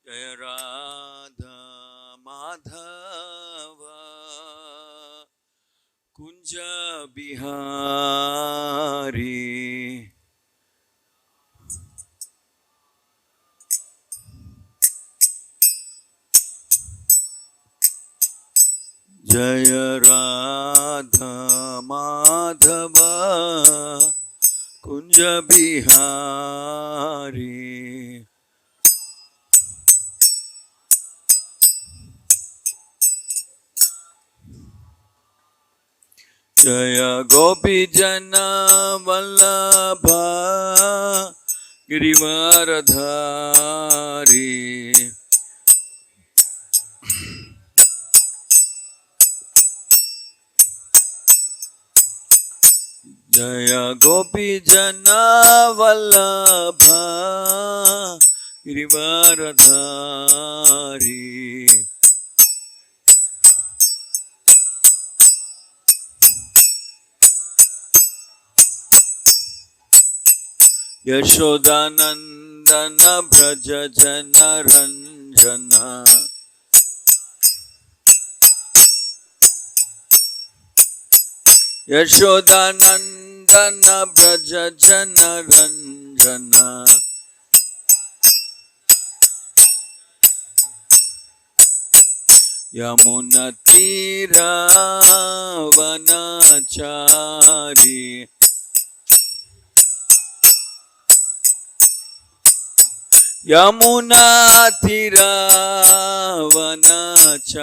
Jaya Radha Madhava Kunja Bihari. Jaya Radha Madhava Kunja Bihari. Jaya Gopi Jana Vallabha Girivaradhari. Jaya Gopi Jana Vallabha Girivaradhari. Yashodanandana Braja Jana Ranjana. Yashodanandana Braja Jana Ranjana. Yamuna Tira Vanachari. Yamuna Tira Vanachari.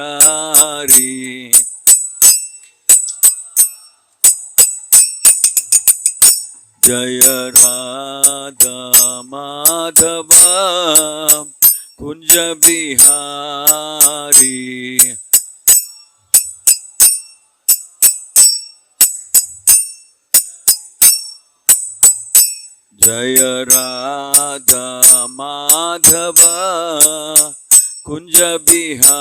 Jaya Radha Madhava Kunja Bihari. Jaya Radha Madhava Kunja Bihari.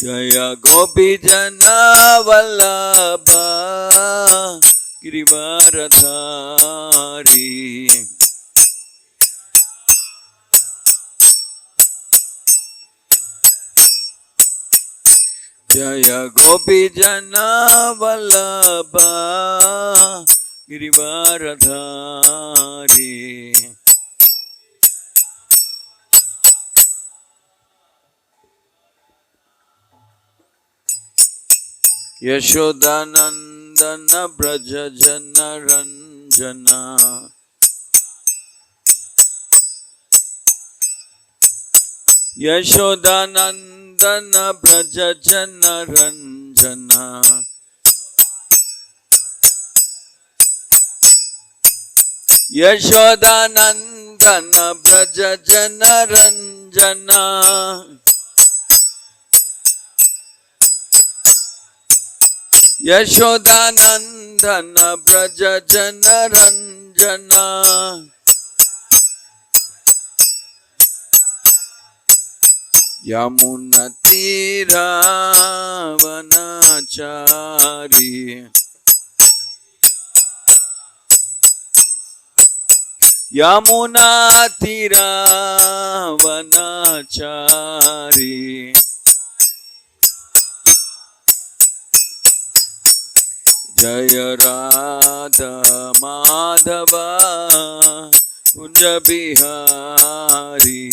Jaya Gopi Jana Vallabha Girivaradhari. Jaya Gopi Jana Vallabha Girivaradhari. Yashodanandana Braja Jana Ranjana. Yashodanandana Braja Jana Ranjana. Yashodanandana Braja Jana Ranjana. Yashodanandana Braja Jana Ranjana. Yamuna Tira Vanachari. Yamuna Tira Vanachari. Jaya Radha Madhava Kunja Bihari.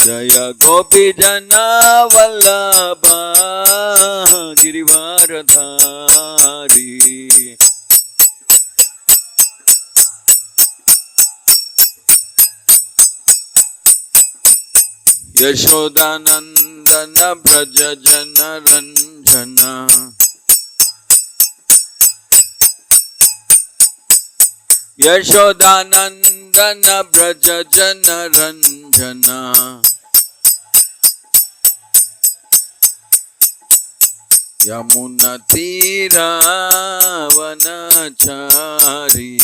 Jaya Gopi Jana Vallabha Girivaradhari. Yashodanandana Braja Jana Ranjana. Yashodanandana Braja Jana Ranjana. Yamuna Tira Vanachari.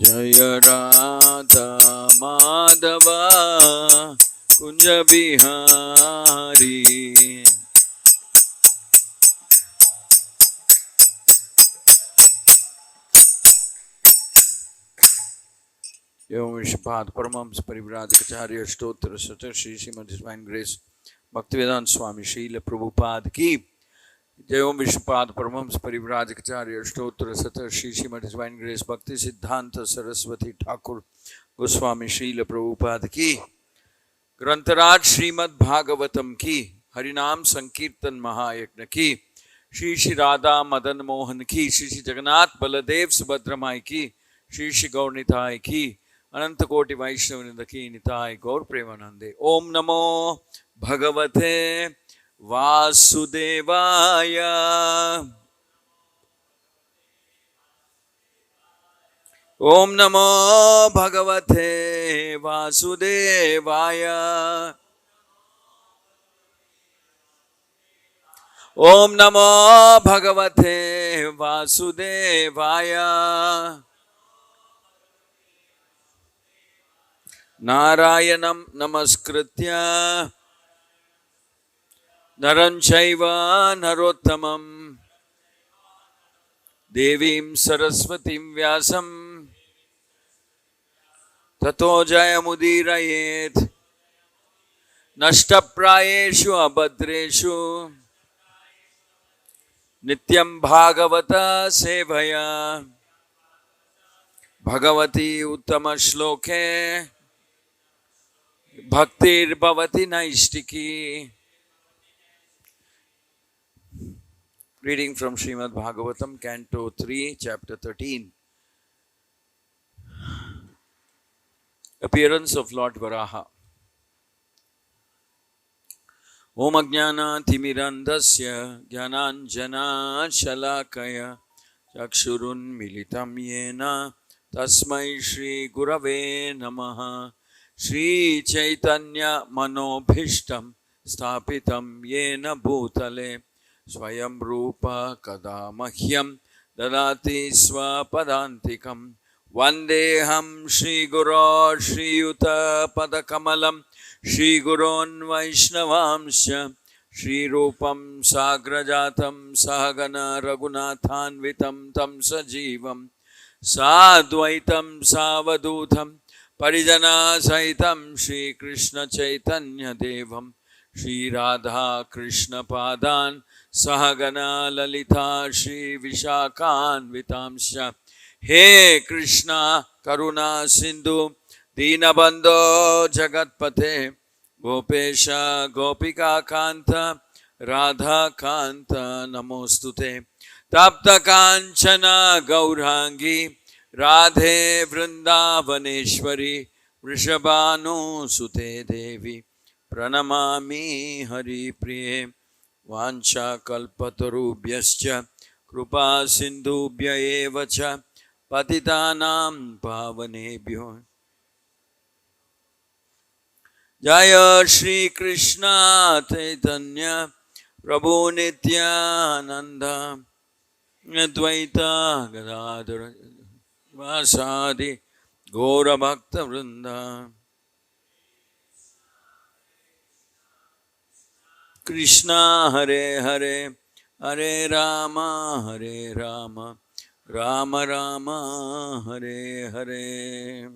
Jaya Radha Madhava Kunja Bihari. Yom Vishpad Paramams Parivradikacharya Stotra Satar Shri Srimad Divine Grace Bhaktivedanta Swami Srila Prabhupada Ki Jai Om Vishpad Paramams Parivradikacharya Stotra Satar Shri Srimad Divine Grace Bhakti Siddhanta Saraswati Thakur Goswami Srila Prabhupada Ki ग्रंथराज Shrimad Bhagavatam की हरिनाम संकीर्तन महायज्ञ की श्री श्री राधा मदन मोहन की श्री श्री जगन्नाथ बलदेव सुभद्रा माई की श्री श्री गौर निताय की अनंत कोटि वैष्णव वृंद की निताय गौर प्रेमानंदे। ओम नमो भगवते वासुदेवाय। ओम नमो भगवते वासुदेवाय। ओम नमो भगवते वासुदेवाय। नारायणं नमस्कृत्य नरं चैव नरोत्तमं देवीं सरस्वतीं व्यासं ततो जयमुदीरयेत्। नष्टप्रायेषु अभद्रेषु नित्यं भागवत सेवया भगवती उत्तम श्लोके भक्तिर्भवति नैष्टिकी। Reading from Srimad Bhagavatam, Canto 3, Chapter 13. Appearance of Lord Varaha. Om Ajnana Timirandasya Jnananjana Shalakaya Chakshurun Militam Yena Tasmai Shri Gurave Namaha. Shri Chaitanya Manobhishtam Sthapitam Yena Bhutale Swayam Rupa Kadamahyam Dadati Swapadantikam. Vandeham Shri Guru Shri Yuta Padakamalam Shri Gurun Vaishnavamsha Shri Rupam Sagrajatam Sahagana Raghunathanvitam Tam Sajivam Sadvaitam Savadutam Parijana Saitam Shri Krishna Chaitanya Devam Shri Radha Krishna Padan Sahagana Lalita Shri Vishakhan Vitamsha. He Krishna Karuna Sindhu Dinabandho Jagatpate Gopesha Gopika Kanta Radha Kanta Namostute Tapta Kanchana Gaurangi Radhe Vrindavaneshwari Vrishabhanu Sute Devi Pranamami Hari Priye Vancha Kalpatarubhyascha Krupa Sindhubhya Evacha Patitanam Pavanebhyo. Jaya Shri Krishna Chaitanya Prabhu Nityananda Advaita Gadadhara Vasadi Gaura Bhakta Vrinda. Krishna Hare Hare Hare Rama Rama Rama Hare Hare.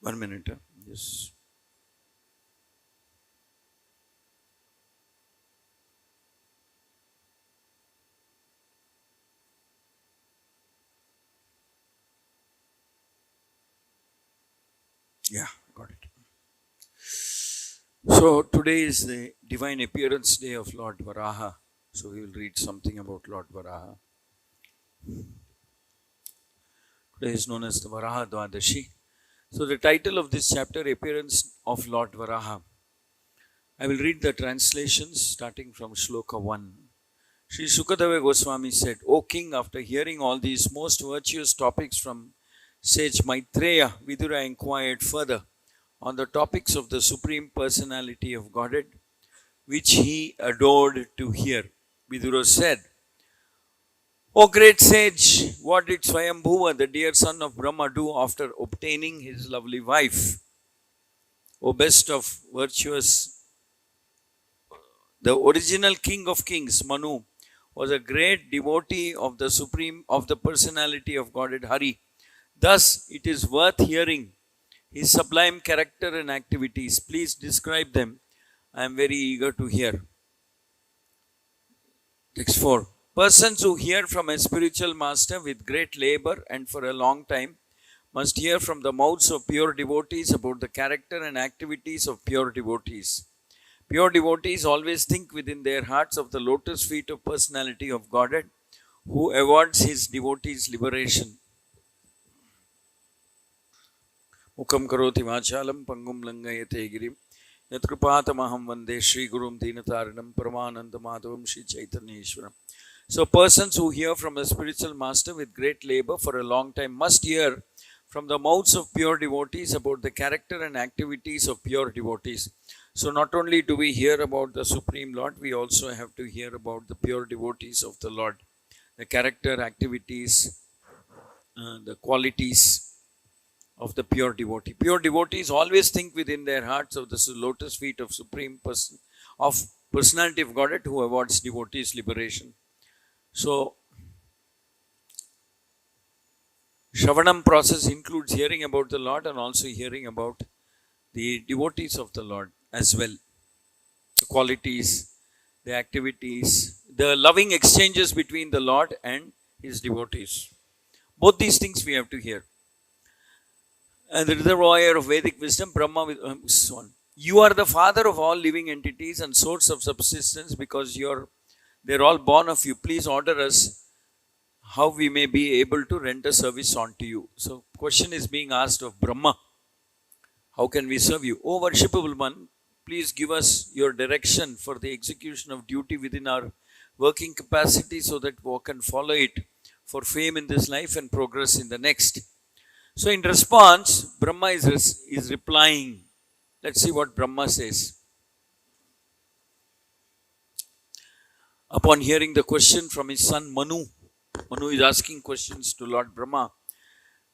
1 minute. Yes. Yeah, got it. So today is the divine appearance day of Lord Varaha. So we will read something about Lord Varaha. Today is known as the Varaha Dwadashi. So the title of this chapter, Appearance of Lord Varaha. I will read the translations starting from Shloka 1. Sri Sukadeva Goswami said, O King, after hearing all these most virtuous topics from sage Maitreya, Vidura inquired further on the topics of the Supreme Personality of Godhead, which he adored to hear. Vidura said, O great sage, what did Swayambhuva, the dear son of Brahma, do after obtaining his lovely wife? O best of virtuous, the original king of kings, Manu, was a great devotee of the Supreme, of the personality of Godhead Hari. Thus, it is worth hearing his sublime character and activities. Please describe them. I am very eager to hear. Text 4. Persons who hear from a spiritual master with great labor and for a long time must hear from the mouths of pure devotees about the character and activities of pure devotees. Pure devotees always think within their hearts of the lotus feet of personality of Godhead, who awards his devotees liberation. Mukam karoti vachalam pangum langayate girim yatkrupatamaham vande Shri Gurum Dinataranam Paramananda Madhavam Shri Chaitanya Ishwaram. So persons who hear from a spiritual master with great labor for a long time must hear from the mouths of pure devotees about the character and activities of pure devotees. So not only do we hear about the Supreme Lord, we also have to hear about the pure devotees of the Lord, the character, activities, the qualities of the pure devotee. Pure devotees always think within their hearts of the lotus feet of Supreme Person, of Personality of Godhead, who awards devotees liberation. So, Shravanam process includes hearing about the Lord and also hearing about the devotees of the Lord as well. The qualities, the activities, the loving exchanges between the Lord and his devotees. Both these things we have to hear. And the reservoir of Vedic wisdom, Brahma, one. You are the father of all living entities and source of subsistence because they're all born of you. Please order us how we may be able to render service unto you. So, question is being asked of Brahma. How can we serve you? O worshipable one, please give us your direction for the execution of duty within our working capacity so that we can follow it for fame in this life and progress in the next. So in response, Brahma is replying. Let's see what Brahma says. Upon hearing the question from his son Manu, Manu is asking questions to Lord Brahma.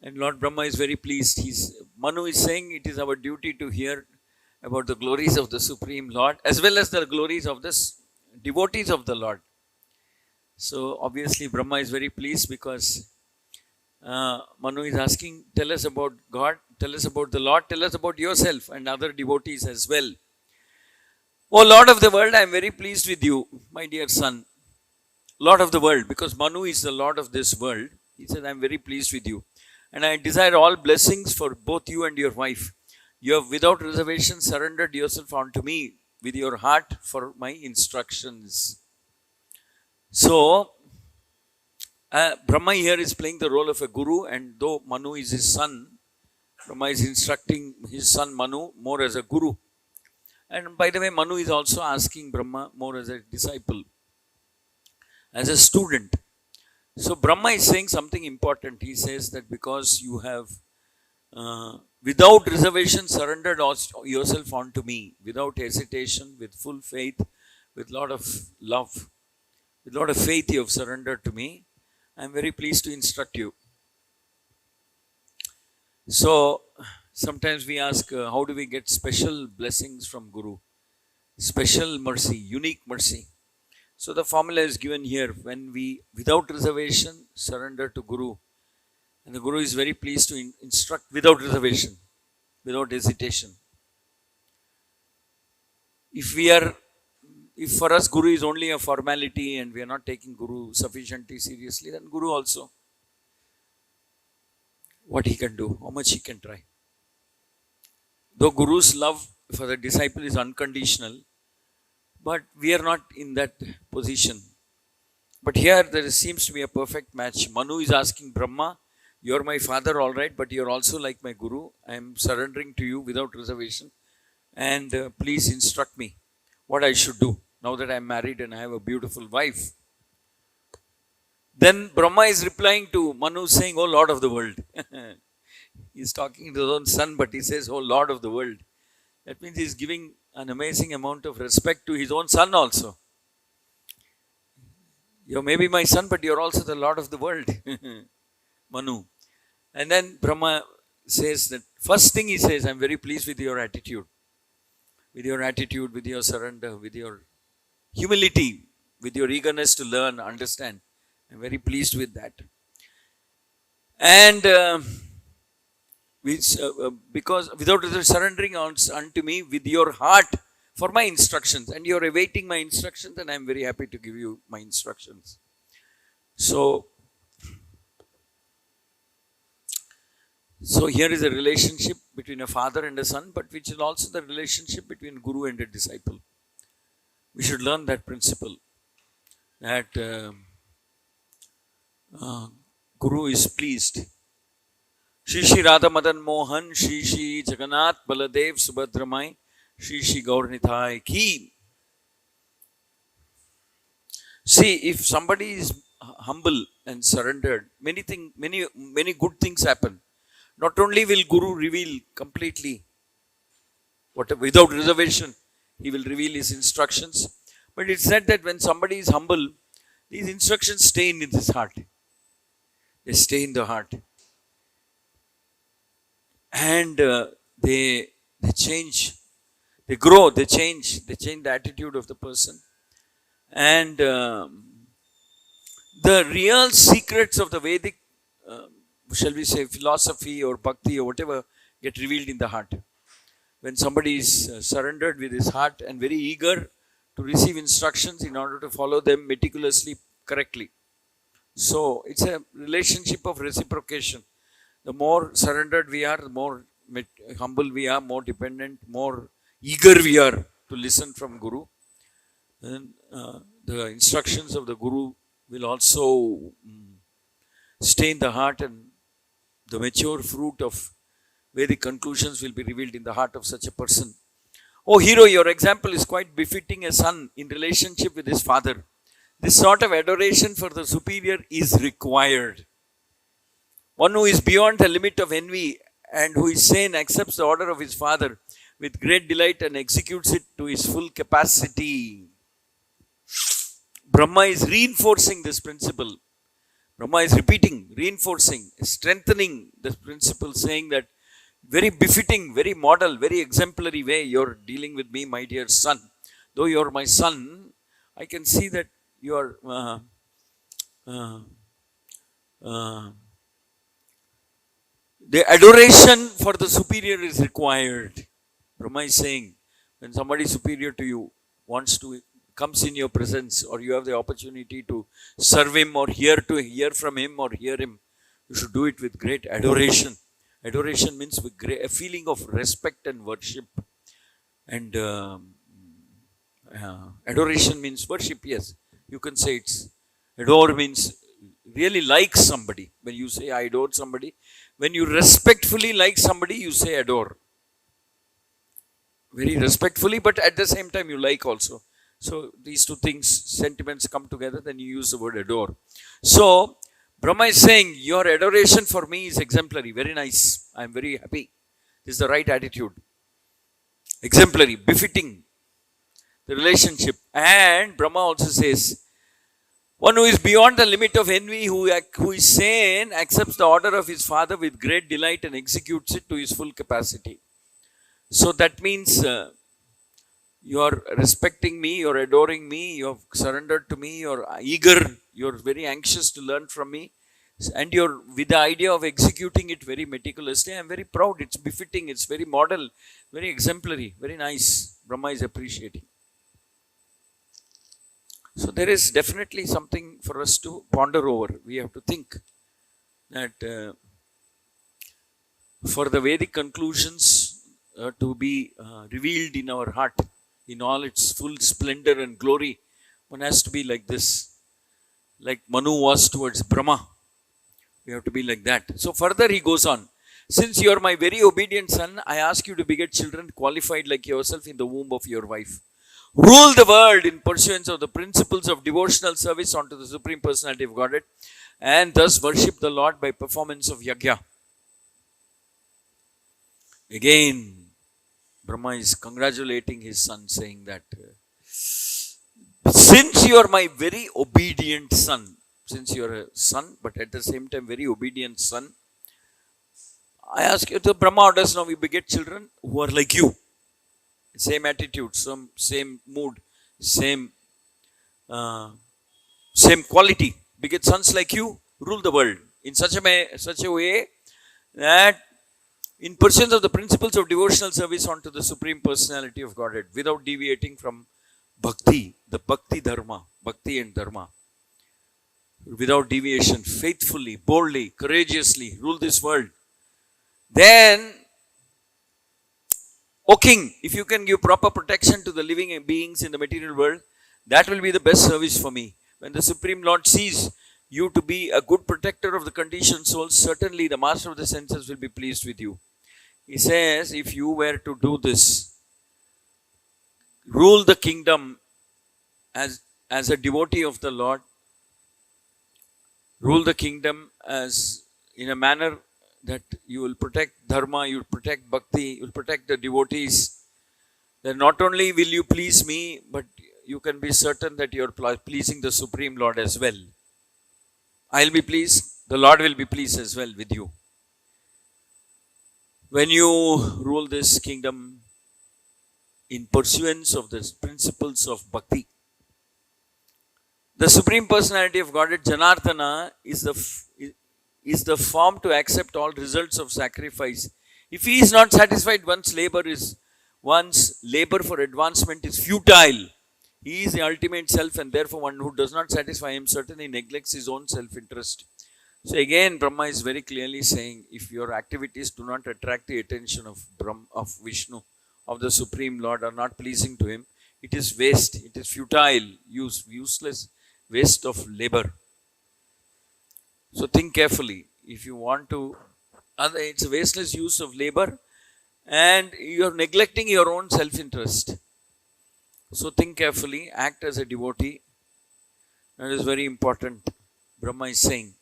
And Lord Brahma is very pleased. Manu is saying it is our duty to hear about the glories of the Supreme Lord as well as the glories of the devotees of the Lord. So obviously Brahma is very pleased because Manu is asking, tell us about God, tell us about the Lord, tell us about yourself and other devotees as well. O Lord of the world, I am very pleased with you, my dear son. Lord of the world, because Manu is the Lord of this world. He said, I am very pleased with you. And I desire all blessings for both you and your wife. You have without reservation surrendered yourself unto me with your heart for my instructions. So, Brahma here is playing the role of a guru, and though Manu is his son, Brahma is instructing his son Manu more as a guru. And by the way, Manu is also asking Brahma more as a disciple, as a student. So Brahma is saying something important. He says that because you have without reservation surrendered yourself unto me, without hesitation, with full faith, with lot of love, with lot of faith you have surrendered to me, I am very pleased to instruct you. So sometimes we ask, how do we get special blessings from Guru? Special mercy, unique mercy. So the formula is given here. When we, without reservation, surrender to Guru, and the Guru is very pleased to instruct without reservation, without hesitation. If for us Guru is only a formality and we are not taking Guru sufficiently seriously, then Guru also, what he can do, how much he can try. Though Guru's love for the disciple is unconditional, but we are not in that position. But here there seems to be a perfect match. Manu is asking Brahma, you're my father, all right, but you're also like my Guru. I am surrendering to you without reservation. And please instruct me what I should do now that I'm married and I have a beautiful wife. Then Brahma is replying to Manu saying, oh Lord of the world. He's talking to his own son, but he says, oh Lord of the world. That means he's giving an amazing amount of respect to his own son also. You may be my son, but you're also the Lord of the world, Manu. And then Brahma says that, first thing he says, I'm very pleased with your attitude. With your surrender, with your humility, with your eagerness to learn, understand. I'm very pleased with that. And because without surrendering unto me with your heart for my instructions, and you're awaiting my instructions, and I'm very happy to give you my instructions. So here is a relationship between a father and a son, but which is also the relationship between Guru and a disciple. We should learn that principle, that Guru is pleased. Shri Shri Radha Madan Mohan, Shri Shri Jagannath Baladev Subhadramai, Shri Shri Gaurnithai Ki. See, if somebody is humble and surrendered, many good things happen. Not only will Guru reveal completely, without reservation, he will reveal his instructions. But it's said that when somebody is humble, these instructions stay in his heart. They stay in the heart. And they change. They grow, they change the attitude of the person. And the real secrets of the Vedic, shall we say, philosophy or bhakti or whatever, get revealed in the heart. When somebody is surrendered with his heart and very eager to receive instructions in order to follow them meticulously, correctly. So it's a relationship of reciprocation. The more surrendered we are, the more humble we are, more dependent, more eager we are to listen from Guru. Then the instructions of the Guru will also stay in the heart, and the mature fruit of Vedic conclusions will be revealed in the heart of such a person. Oh hero, your example is quite befitting a son in relationship with his father. This sort of adoration for the superior is required. One who is beyond the limit of envy and who is sane accepts the order of his father with great delight and executes it to his full capacity. Brahma is reinforcing this principle. Brahma is repeating, reinforcing, strengthening this principle, saying that very befitting, very model, very exemplary way you're dealing with me, my dear son. Though you're my son, I can see that you're the adoration for the superior is required. Brahma is saying, when somebody superior to you comes in your presence, or you have the opportunity to serve him or hear from him or hear him, you should do it with great adoration. Adoration means with a feeling of respect and worship. And adoration means worship, yes. You can say adore means really like somebody. When you say I adore somebody, when you respectfully like somebody, you say adore. Very respectfully, but at the same time you like also. So these two things, sentiments come together, then you use the word adore. So Brahma is saying, your adoration for me is exemplary, very nice. I am very happy. This is the right attitude. Exemplary, befitting the relationship. And Brahma also says, one who is beyond the limit of envy, who is sane, accepts the order of his father with great delight and executes it to his full capacity. So that means you are respecting me, you are adoring me, you have surrendered to me, you are eager, you are very anxious to learn from me. And you're with the idea of executing it very meticulously. I'm very proud. It's befitting. It's very model, very exemplary, very nice. Brahma is appreciating. So there is definitely something for us to ponder over. We have to think that for the Vedic conclusions to be revealed in our heart in all its full splendor and glory, one has to be like this. Like Manu was towards Brahma. We have to be like that. So further he goes on. Since you are my very obedient son, I ask you to beget children qualified like yourself in the womb of your wife. Rule the world in pursuance of the principles of devotional service unto the Supreme Personality of Godhead, and thus worship the Lord by performance of yajna. Again, Brahma is congratulating his son, saying that since you are my very obedient son, since you are a son, but at the same time very obedient son, I ask you, the Brahma orders now we beget children who are like you. Same attitude, same mood, same quality. Beget sons like you, rule the world in such a way that in pursuance of the principles of devotional service unto the Supreme Personality of Godhead, without deviating from bhakti, the bhakti dharma, bhakti and dharma, without deviation, faithfully, boldly, courageously rule this world. Then, O king, if you can give proper protection to the living beings in the material world, that will be the best service for me. When the Supreme Lord sees you to be a good protector of the conditioned souls, certainly the master of the senses will be pleased with you. He says, if you were to do this, rule the kingdom as a devotee of the Lord, rule the kingdom as in a manner that you will protect dharma, you will protect bhakti, you will protect the devotees, then not only will you please me, but you can be certain that you are pleasing the Supreme Lord as well. I'll be pleased, the Lord will be pleased as well with you. When you rule this kingdom in pursuance of the principles of bhakti, the Supreme Personality of Godhead, Janardana, is the form to accept all results of sacrifice. If he is not satisfied, one's labor for advancement is futile. He is the ultimate self, and therefore one who does not satisfy him certainly neglects his own self-interest. So again, Brahma is very clearly saying, if your activities do not attract the attention of Vishnu, of the Supreme Lord, are not pleasing to him, it is waste, it is futile, useless waste of labor. So think carefully. If you want to, it's a wasteless use of labor, and you are neglecting your own self-interest. So think carefully, act as a devotee. That is very important. Brahma is saying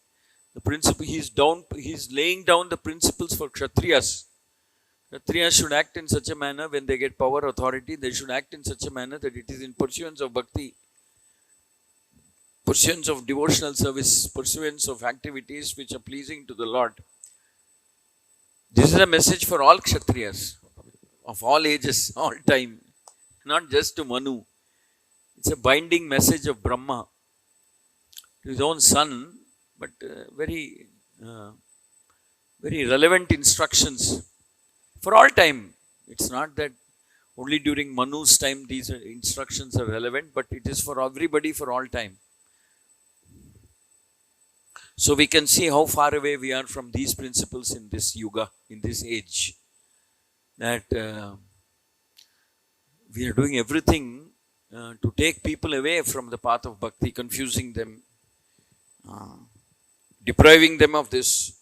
the principle. He is laying down the principles for Kshatriyas. Kshatriyas should act in such a manner when they get power, authority. They should act in such a manner that it is in pursuance of bhakti, pursuance of devotional service, pursuance of activities which are pleasing to the Lord. This is a message for all Kshatriyas of all ages, all time, not just to Manu. It's a binding message of Brahma to his own son, but very relevant instructions for all time. It's not that only during Manu's time these instructions are relevant, but it is for everybody for all time. So we can see how far away we are from these principles in this yuga, in this age. That we are doing everything to take people away from the path of bhakti, confusing them, depriving them of this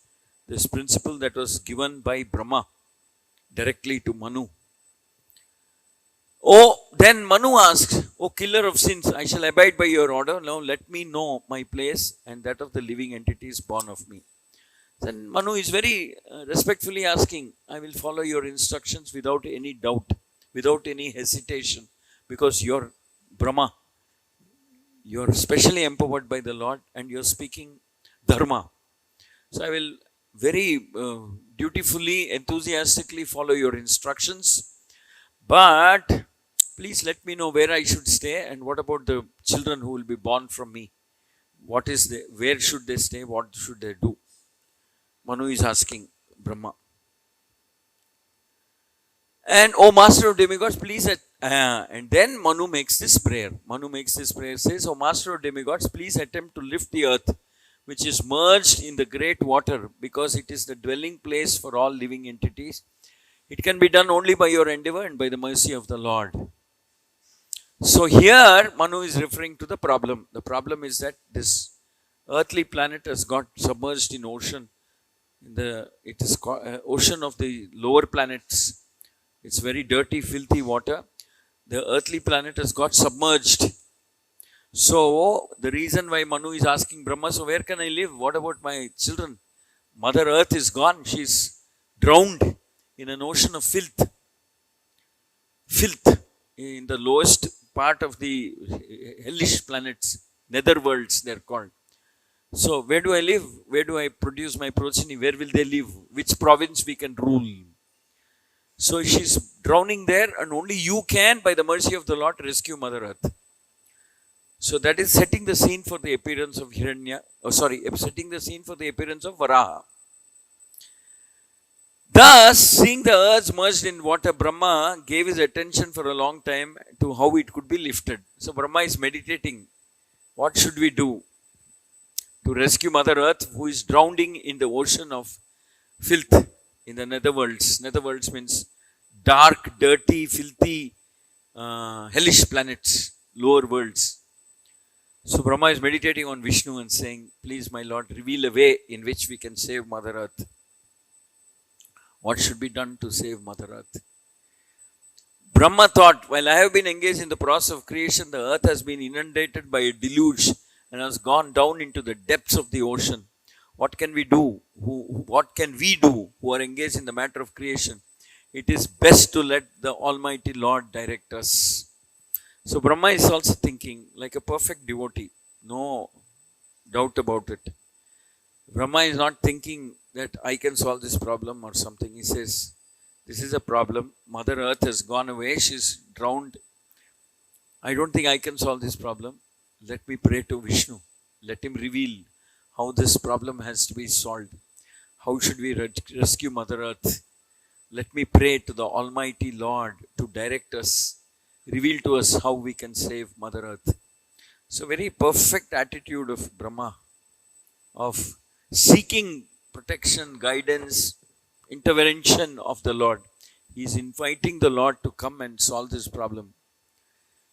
principle that was given by Brahma directly to Manu. Then Manu asks, O killer of sins, I shall abide by your order. Now let me know my place and that of the living entities born of me. Then Manu is very respectfully asking, I will follow your instructions without any doubt, without any hesitation, because you're Brahma. You're specially empowered by the Lord and you're speaking dharma. So I will very dutifully, enthusiastically follow your instructions. But please let me know where I should stay and what about the children who will be born from me. where should they stay? What should they do? Manu is asking Brahma. And oh Master of Demigods, please. And then Manu makes this prayer. Says, oh Master of Demigods, please attempt to lift the earth, which is merged in the great water, because it is the dwelling place for all living entities. It can be done only by your endeavor and by the mercy of the Lord. So here Manu is referring to the problem. The problem is that this earthly planet has got submerged in ocean. It is ocean of the lower planets. It's very dirty, filthy water. The earthly planet has got submerged. So the reason why Manu is asking Brahma, so where can I live? What about my children? Mother Earth is gone. She's drowned in an ocean of filth. Filth in the lowest part of the hellish planets, netherworlds they're called. So where do I live? Where do I produce my progeny? Where will they live? Which province we can rule? So she's drowning there, and only you can, by the mercy of the Lord, rescue Mother Earth. So that is setting the scene for the appearance of setting the scene for the appearance of Varaha. Thus, seeing the earth merged in water, Brahma gave his attention for a long time to how it could be lifted. So Brahma is meditating. What should we do to rescue Mother Earth, who is drowning in the ocean of filth in the netherworlds? Netherworlds means dark, dirty, filthy, hellish planets, lower worlds. So Brahma is meditating on Vishnu and saying, please my Lord, reveal a way in which we can save Mother Earth. What should be done to save Mother Earth? Brahma thought, while I have been engaged in the process of creation, the earth has been inundated by a deluge and has gone down into the depths of the ocean. What can we do? What can we do who are engaged in the matter of creation? It is best to let the Almighty Lord direct us. So Brahma is also thinking like a perfect devotee. No doubt about it. Brahma is not thinking that I can solve this problem or something. He says, this is a problem. Mother Earth has gone away. She's drowned. I don't think I can solve this problem. Let me pray to Vishnu. Let him reveal how this problem has to be solved. How should we rescue Mother Earth? Let me pray to the Almighty Lord to direct us, reveal to us how we can save Mother Earth. So very perfect attitude of Brahma, of seeking protection, guidance, intervention of the Lord. He is inviting the Lord to come and solve this problem.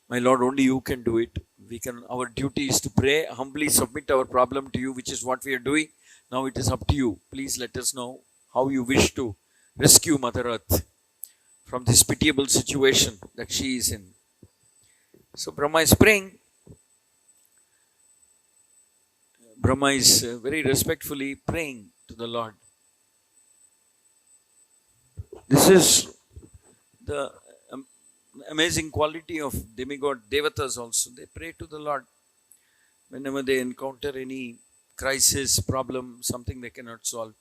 My Lord, only you can do it. Our duty is to pray, humbly submit our problem to you, which is what we are doing. Now it is up to you. Please let us know how you wish to rescue Mother Earth from this pitiable situation that she is in. So Brahma is praying. Brahma is very respectfully praying to the Lord. This is the amazing quality of demigod devatas also. They pray to the Lord whenever they encounter any crisis, problem, something they cannot solve.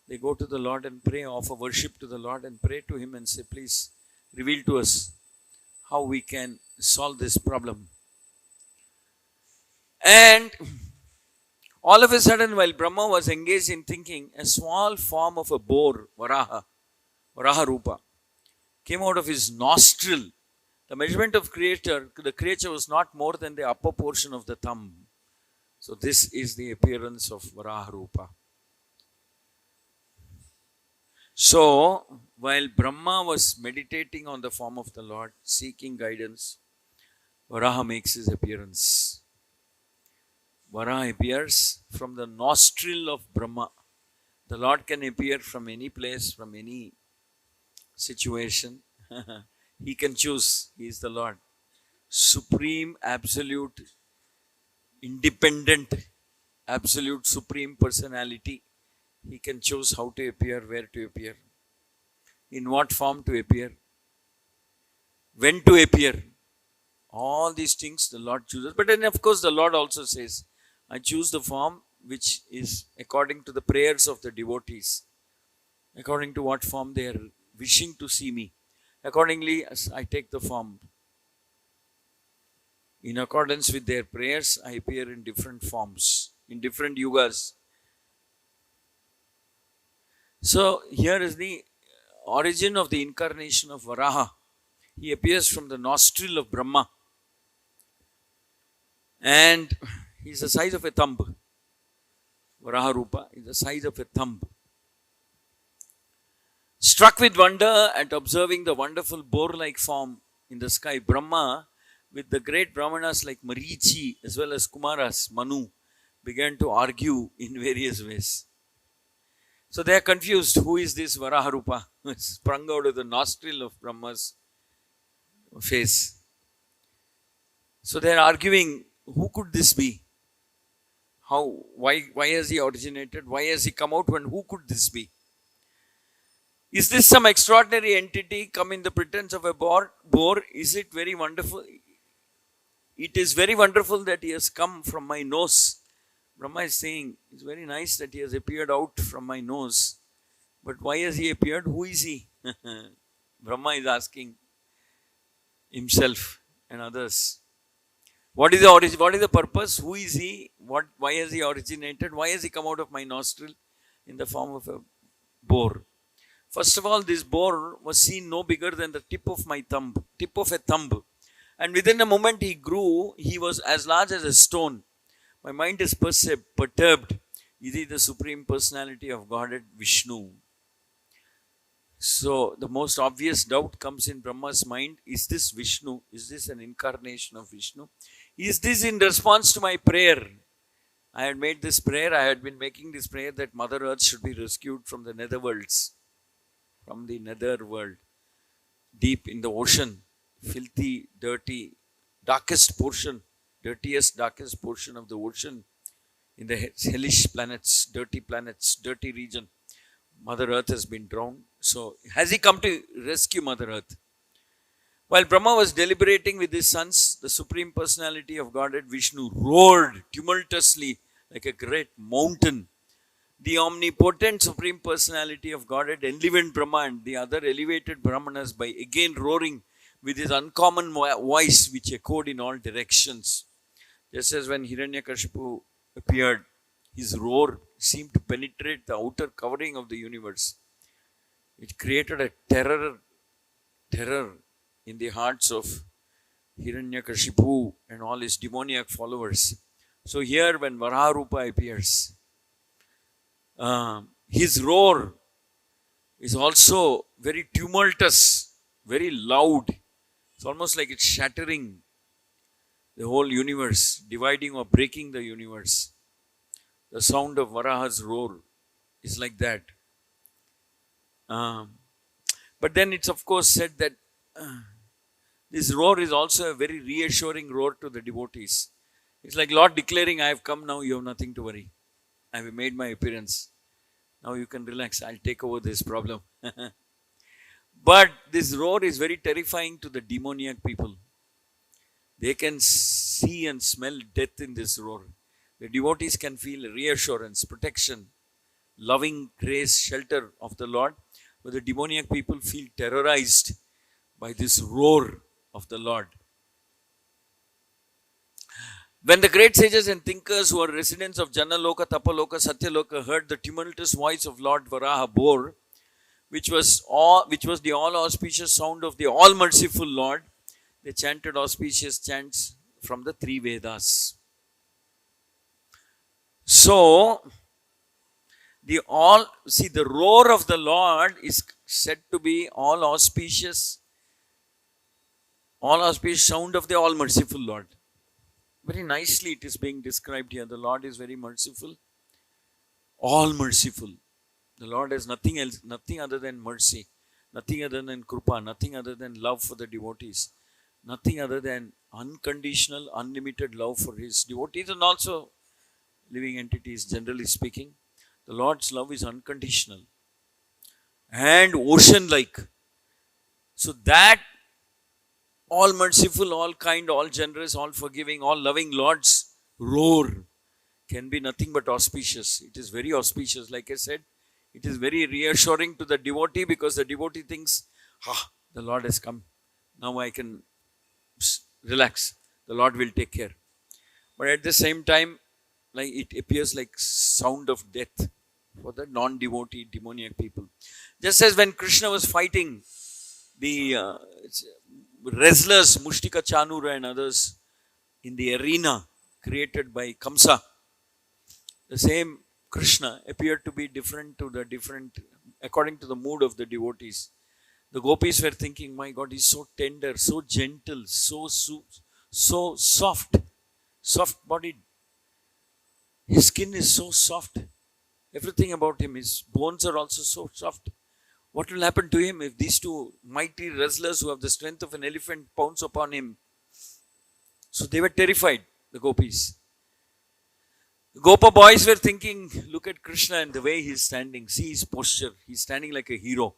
They go to the Lord and pray, offer worship to the Lord and pray to Him and say, please reveal to us how we can solve this problem. And all of a sudden, while Brahma was engaged in thinking, a small form of a boar, Varaha Rupa, came out of his nostril. The measurement of the creature was not more than the upper portion of the thumb. So this is the appearance of Varaha Rupa. So, while Brahma was meditating on the form of the Lord, seeking guidance, Varaha makes his appearance. Varaha appears from the nostril of Brahma. The Lord can appear from any place, from any situation. He can choose. He is the Lord. Supreme, absolute, independent, absolute, supreme personality. He can choose how to appear, where to appear, in what form to appear, when to appear. All these things the Lord chooses. But then of course the Lord also says, I choose the form which is according to the prayers of the devotees, according to what form they are wishing to see me. Accordingly, as I take the form. In accordance with their prayers, I appear in different forms, in different yugas. So here is the origin of the incarnation of Varaha. He appears from the nostril of Brahma. And he is the size of a thumb. Varaha Rupa is the size of a thumb. Struck with wonder at observing the wonderful boar-like form in the sky, Brahma, with the great Brahmanas like Marichi as well as Kumaras, Manu, began to argue in various ways. So they are confused. Who is this Varaha Rupa? Sprung out of the nostril of Brahma's face. So they are arguing, who could this be? How? Why has he originated? Why has he come out? And who could this be? Is this some extraordinary entity come in the pretense of a boar? Is it very wonderful? It is very wonderful that he has come from my nose. Brahma is saying, it's very nice that he has appeared out from my nose. But why has he appeared? Who is he? Brahma is asking himself and others. What is the origin? What is the purpose? Who is he? Why has he originated? Why has he come out of my nostril in the form of a boar? First of all, this boar was seen no bigger than the tip of my thumb, tip of a thumb. And within a moment he grew, he was as large as a stone. My mind is perturbed. Is he the Supreme Personality of Godhead, Vishnu? So the most obvious doubt comes in Brahma's mind. Is this Vishnu? Is this an incarnation of Vishnu? Is this in response to my prayer? I had made this prayer. I had been making this prayer that Mother Earth should be rescued from the netherworlds. From the nether world. Deep in the ocean. Filthy, dirty, darkest portion. Dirtiest, darkest portion of the ocean. In the hellish planets, dirty region. Mother Earth has been drowned. So, has he come to rescue Mother Earth? While Brahma was deliberating with his sons, the Supreme Personality of Godhead Vishnu roared tumultuously like a great mountain. The omnipotent Supreme Personality of Godhead enlivened Brahma and the other elevated Brahmanas by again roaring with his uncommon voice which echoed in all directions. Just as when Hiranyakashipu appeared, his roar seemed to penetrate the outer covering of the universe. It created a terror in the hearts of Hiranyakashipu and all his demoniac followers. So here when Varaha Rupa appears, his roar is also very tumultuous, very loud. It's almost like it's shattering the whole universe, dividing or breaking the universe. The sound of Varaha's roar is like that. But then it's of course said that this roar is also a very reassuring roar to the devotees. It's like Lord declaring, I have come now, you have nothing to worry. I have made my appearance. Now you can relax, I'll take over this problem. But this roar is very terrifying to the demoniac people. They can see and smell death in this roar. The devotees can feel reassurance, protection, loving grace, shelter of the Lord. But the demoniac people feel terrorized by this roar of the Lord. When the great sages and thinkers who are residents of Janaloka, Tapaloka, Satyaloka heard the tumultuous voice of Lord Varaha boar, which was the all-auspicious sound of the all-merciful Lord, they chanted auspicious chants from the three Vedas. So, the roar of the Lord is said to be all-auspicious sound of the all-merciful Lord. Very nicely it is being described here. The Lord is very merciful, all merciful. The Lord has nothing else, nothing other than mercy, nothing other than krupa, nothing other than love for the devotees, nothing other than unconditional, unlimited love for his devotees and also living entities, generally speaking. The Lord's love is unconditional and ocean-like. So that all merciful, all kind, all generous, all forgiving, all loving Lord's roar can be nothing but auspicious. It is very auspicious. Like I said, it is very reassuring to the devotee because the devotee thinks, the Lord has come. Now I can relax. The Lord will take care. But at the same time, like it appears like sound of death for the non-devotee, demoniac people. Just as when Krishna was fighting the wrestlers, Mushtika Chanura and others in the arena created by Kamsa, the same Krishna appeared to be different according to the mood of the devotees. The gopis were thinking, my God, he's so tender, so gentle, so soft-bodied. His skin is so soft. Everything about him, his bones are also so soft. What will happen to him if these two mighty wrestlers who have the strength of an elephant pounce upon him? So they were terrified, the gopis. The Gopa boys were thinking, look at Krishna and the way he's standing. See his posture. He's standing like a hero.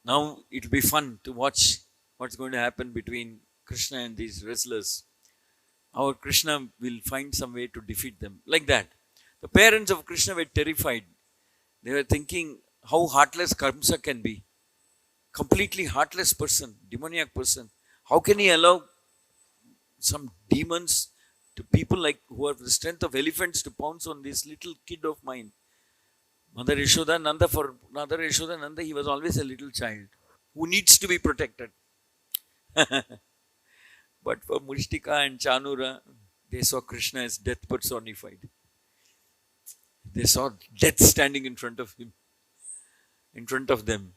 Now it'll be fun to watch what's going to happen between Krishna and these wrestlers. Our Krishna will find some way to defeat them. Like that. The parents of Krishna were terrified. They were thinking how heartless Kamsa can be. Completely heartless person, demoniac person. How can he allow some demons to people like who have the strength of elephants to pounce on this little kid of mine? Mother Yashoda Nanda, he was always a little child who needs to be protected. But for Mushtika and Chanura, they saw Krishna as death personified. They saw death standing in front of him, in front of them.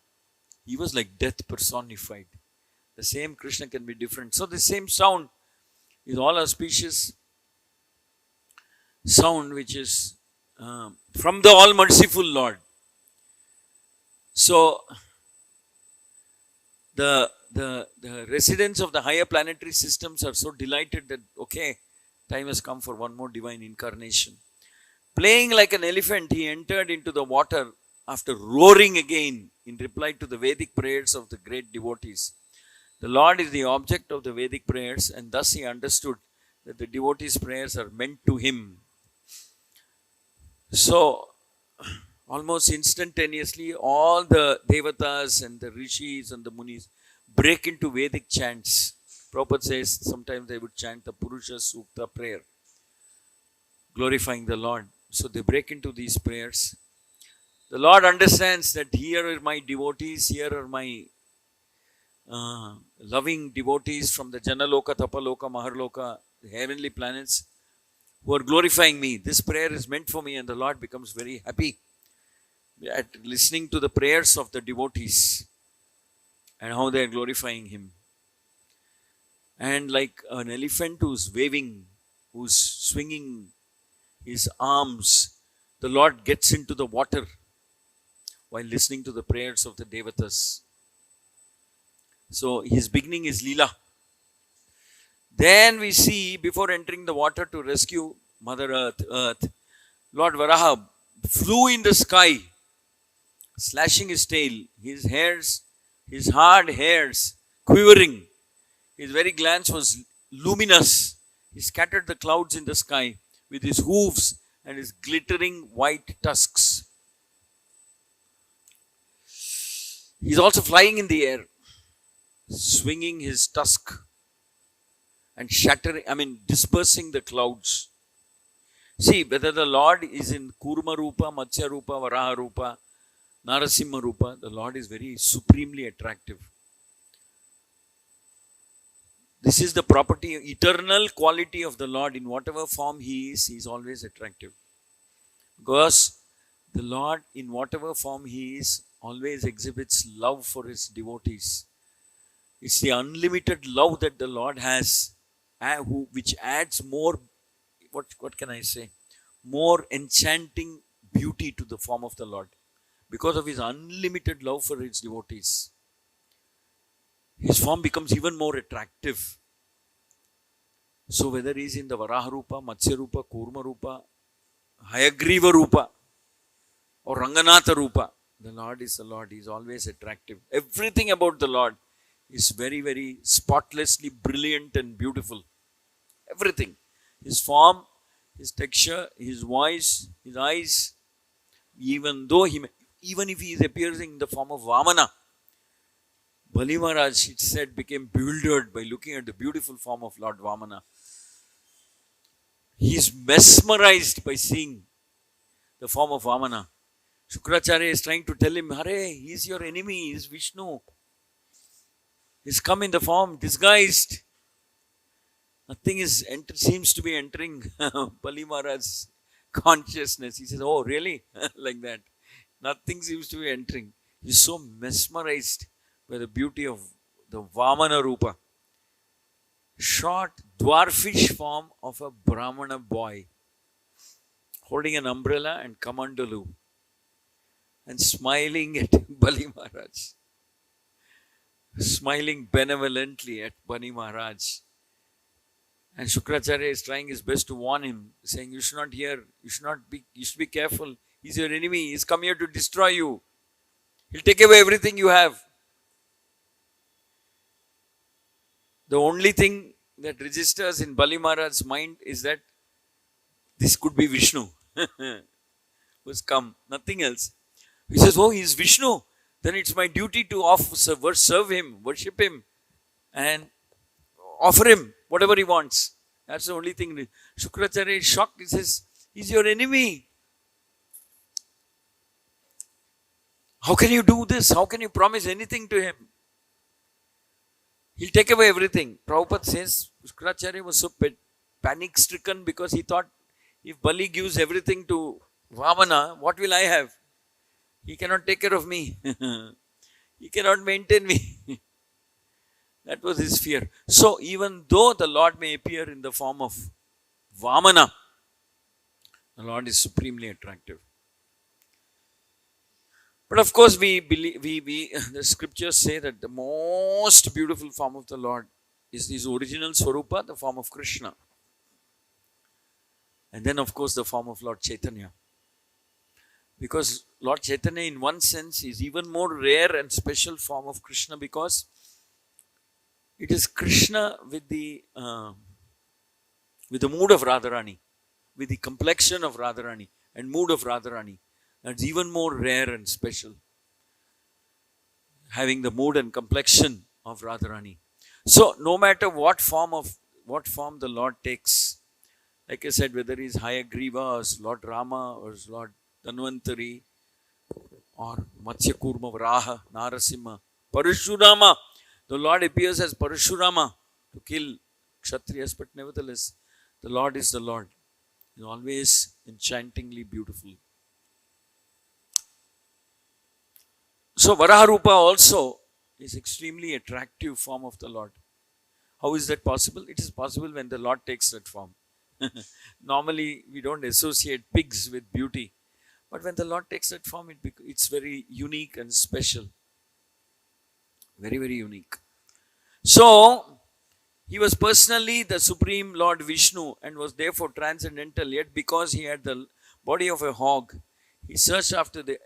He was like death personified. The same Krishna can be different. So the same sound is all auspicious sound which is from the all merciful Lord. So the residents of the higher planetary systems are so delighted that, okay, time has come for one more divine incarnation. Playing like an elephant, he entered into the water after roaring again in reply to the Vedic prayers of the great devotees. The Lord is the object of the Vedic prayers, and thus he understood that the devotees' prayers are meant to him. So, almost instantaneously, all the devatas and the rishis and the munis break into Vedic chants. Prabhupada says sometimes they would chant the Purusha Sukta prayer, glorifying the Lord. So they break into these prayers. The Lord understands that here are my devotees, here are my loving devotees from the Janaloka, Tapaloka, Maharloka, the heavenly planets, who are glorifying me. This prayer is meant for me, and the Lord becomes very happy at listening to the prayers of the devotees and how they are glorifying him. And like an elephant who's waving, who's swinging his arms, the Lord gets into the water while listening to the prayers of the devatas. So his beginning is Leela. Then we see, before entering the water to rescue Mother Earth, Lord Varaha flew in the sky, slashing his tail, his hairs, his hard hairs quivering. His very glance was luminous. He scattered the clouds in the sky with his hooves and his glittering white tusks. He's also flying in the air, swinging his tusk and dispersing the clouds. See, whether the Lord is in Kurma Rupa, Matsya Rupa, Varaha Rupa, Narasimha Rupa, the Lord is very supremely attractive. This is the property, eternal quality of the Lord. In whatever form he is always attractive. Because the Lord, in whatever form he is, always exhibits love for his devotees. It's the unlimited love that the Lord has, which adds more, what can I say, more enchanting beauty to the form of the Lord. Because of his unlimited love for his devotees, his form becomes even more attractive. So whether he is in the Varaha Rupa, Matsya Rupa, Kurma Rupa, Hayagriva Rupa, or Ranganatha Rupa, the Lord is the Lord. He is always attractive. Everything about the Lord is very, very spotlessly brilliant and beautiful. Everything. His form, his texture, his voice, his eyes, even if he is appearing in the form of Vamana, Bali Maharaj, it said, became bewildered by looking at the beautiful form of Lord Vamana. He is mesmerized by seeing the form of Vamana. Shukracharya is trying to tell him, Hare, he is your enemy, he is Vishnu. He's come in the form disguised. Nothing seems to be entering Bali Maharaj's consciousness. He says, oh, really? Like that. Nothing seems to be entering. He's so mesmerized by the beauty of the Vamana Rupa. Short, dwarfish form of a Brahmana boy, holding an umbrella and kamandalu, and smiling at Bali Maharaj. Smiling benevolently at Bali Maharaj. And Shukracharya is trying his best to warn him, saying, you should not hear, you should be careful. He's your enemy, he's come here to destroy you. He'll take away everything you have. The only thing that registers in Bali Maharaj's mind is that this could be Vishnu who's come, nothing else. He says, oh, he's Vishnu. Then it's my duty to serve him, worship him, and offer him whatever he wants. That's the only thing. Shukracharya is shocked. He says, he's your enemy. How can you do this? How can you promise anything to him? He'll take away everything. Prabhupada says, Shukracharya was so panic-stricken because he thought, if Bali gives everything to Vamana, what will I have? He cannot take care of me. He cannot maintain me. That was his fear. So even though the Lord may appear in the form of Vamana, the Lord is supremely attractive. But of course, we believe, the scriptures say that the most beautiful form of the Lord is his original Swarupa, the form of Krishna. And then of course the form of Lord Chaitanya. Because Lord Chaitanya in one sense is even more rare and special form of Krishna, because it is Krishna with the mood of Radharani, with the complexion of Radharani and mood of Radharani. That's even more rare and special, having the mood and complexion of Radharani. So no matter what form the Lord takes, like I said, whether he's Hayagriva or Lord Rama or Lord Dhanvantari or Matsya Kurma Varaha, Narasimha, Parashurama, the Lord appears as Parashurama to kill Kshatriyas, but nevertheless, the Lord is the Lord. He's always enchantingly beautiful. So Varaharupa also is extremely attractive form of the Lord. How is that possible? It is possible when the Lord takes that form. Normally, we don't associate pigs with beauty. But when the Lord takes that form, it's very unique and special. Very, very unique. So, he was personally the Supreme Lord Vishnu and was therefore transcendental. Yet because he had the body of a hog, he searched after the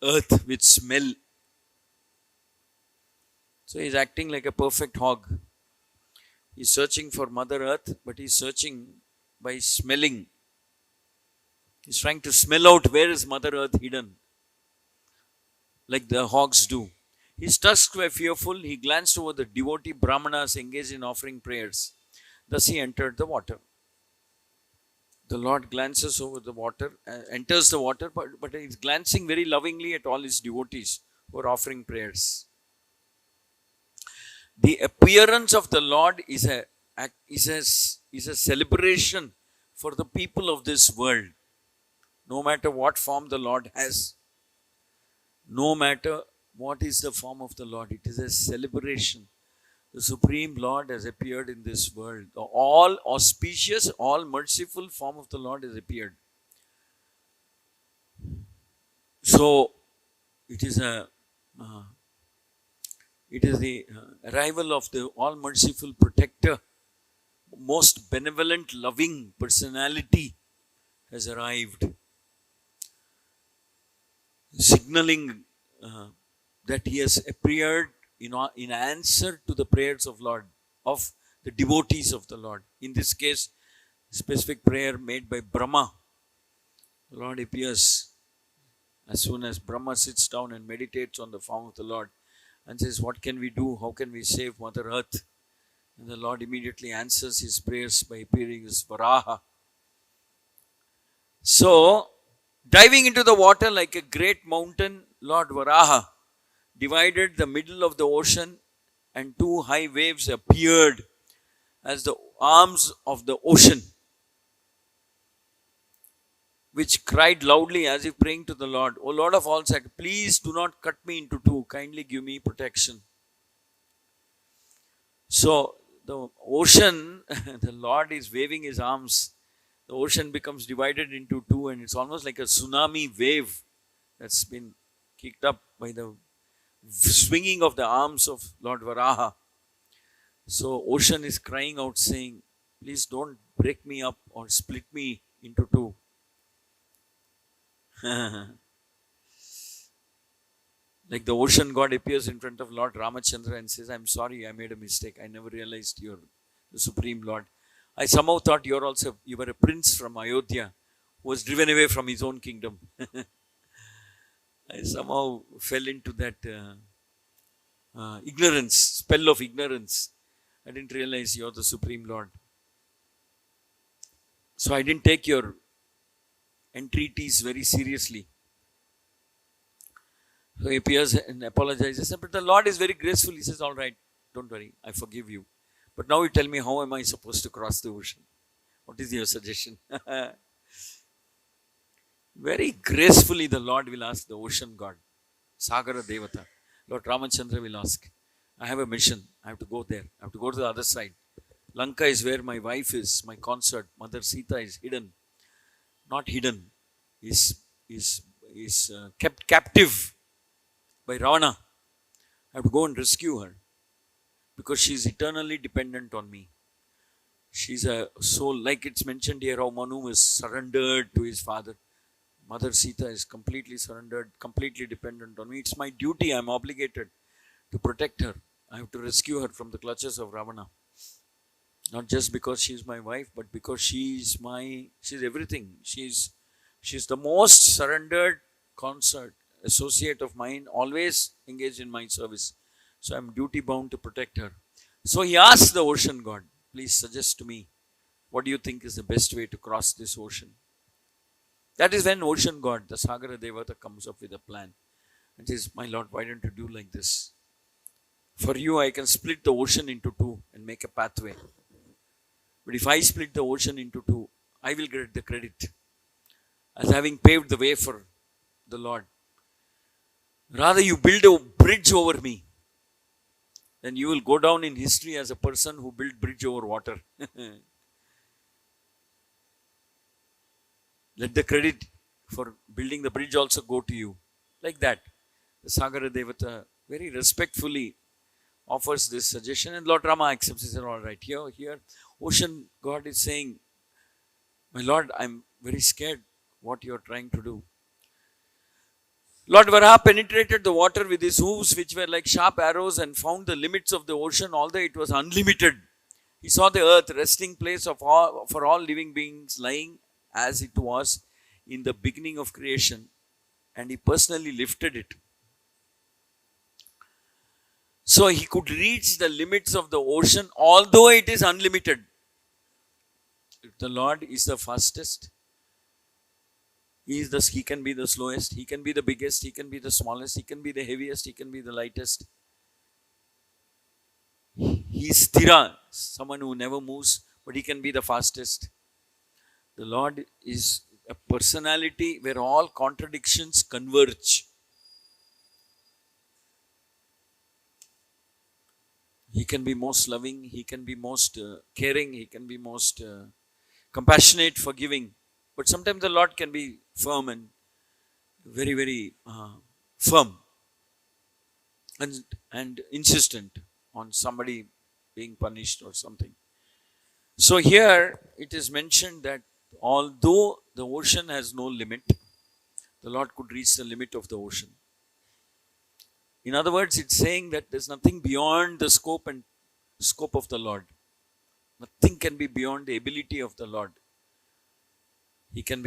earth with smell. So he's acting like a perfect hog. He's searching for Mother Earth, but he's searching by smelling. He's trying to smell out where is Mother Earth hidden, like the hogs do. His tusks were fearful. He glanced over the devotee Brahmanas engaged in offering prayers. Thus he entered the water. The Lord glances over the water, enters the water, but he's glancing very lovingly at all his devotees who are offering prayers. The appearance of the Lord is a celebration for the people of this world. No matter what form the Lord has, no matter what is the form of the Lord, it is a celebration. The Supreme Lord has appeared in this world. The all auspicious, all merciful form of the Lord has appeared. So, it is the arrival of the all merciful protector, most benevolent, loving personality has arrived, signaling that he has appeared in answer to the prayers of the devotees of the Lord. In this case, specific prayer made by Brahma. The Lord appears as soon as Brahma sits down and meditates on the form of the Lord. and says, what can we do? How can we save Mother Earth? And the Lord immediately answers his prayers by appearing as Varaha. So, diving into the water like a great mountain, Lord Varaha divided the middle of the ocean, and two high waves appeared as the arms of the ocean, which cried loudly as if praying to the Lord, O Lord of all sacrifice, please do not cut me into two. Kindly give me protection. So the ocean, the Lord is waving his arms. The ocean becomes divided into two, and it's almost like a tsunami wave that's been kicked up by the swinging of the arms of Lord Varaha. So ocean is crying out saying, please don't break me up or split me into two. Like the ocean god appears in front of Lord Ramachandra and says, I'm sorry, I made a mistake. I never realized you're the Supreme Lord. I somehow thought you were a prince from Ayodhya who was driven away from his own kingdom. I somehow fell into that ignorance, spell of ignorance. I didn't realize you're the Supreme Lord. So I didn't take your entreaties very seriously. So he appears and apologizes. But the Lord is very graceful. He says, all right, don't worry, I forgive you. But now you tell me, how am I supposed to cross the ocean? What is your suggestion? Very gracefully the Lord will ask the ocean god, Sagara Devata. Lord Ramachandra will ask, I have a mission. I have to go there. I have to go to the other side. Lanka is where my wife is, my consort. Mother Sita is hidden. Not hidden. Is kept captive by Ravana. I have to go and rescue her because she is eternally dependent on me. She's a soul, like it's mentioned here, how Manu is surrendered to his father. Mother Sita is completely surrendered, completely dependent on me. It's my duty. I'm obligated to protect her. I have to rescue her from the clutches of Ravana. Not just because she's my wife, but because she's everything. She's the most surrendered consort, associate of mine, always engaged in my service. So I'm duty bound to protect her. So he asked the ocean god, please suggest to me, what do you think is the best way to cross this ocean? That is when ocean god, the Sagara Devata, comes up with a plan and says, my Lord, why don't you do like this? For you, I can split the ocean into two and make a pathway. But if I split the ocean into two, I will get the credit as having paved the way for the Lord. Rather, you build a bridge over me, then you will go down in history as a person who built bridge over water. Let the credit for building the bridge also go to you. Like that, the Sagara Devata very respectfully offers this suggestion, and Lord Rama accepts. He said, all right, here, ocean god is saying, my Lord, I'm very scared what you're trying to do. Lord Varaha penetrated the water with his hooves, which were like sharp arrows, and found the limits of the ocean, although it was unlimited. He saw the earth, resting place for all living beings, lying as it was in the beginning of creation, and he personally lifted it. So he could reach the limits of the ocean, although it is unlimited. If the Lord is the fastest, he can be the slowest, he can be the biggest, he can be the smallest, he can be the heaviest, he can be the lightest. He is Sthira, someone who never moves, but he can be the fastest. The Lord is a personality where all contradictions converge. He can be most loving, he can be most caring, he can be most compassionate, forgiving. But sometimes the Lord can be firm and very, very firm and insistent on somebody being punished or something. So here it is mentioned that although the ocean has no limit, the Lord could reach the limit of the ocean. In other words, it's saying that there's nothing beyond the scope of the Lord. Nothing can be beyond the ability of the Lord. He can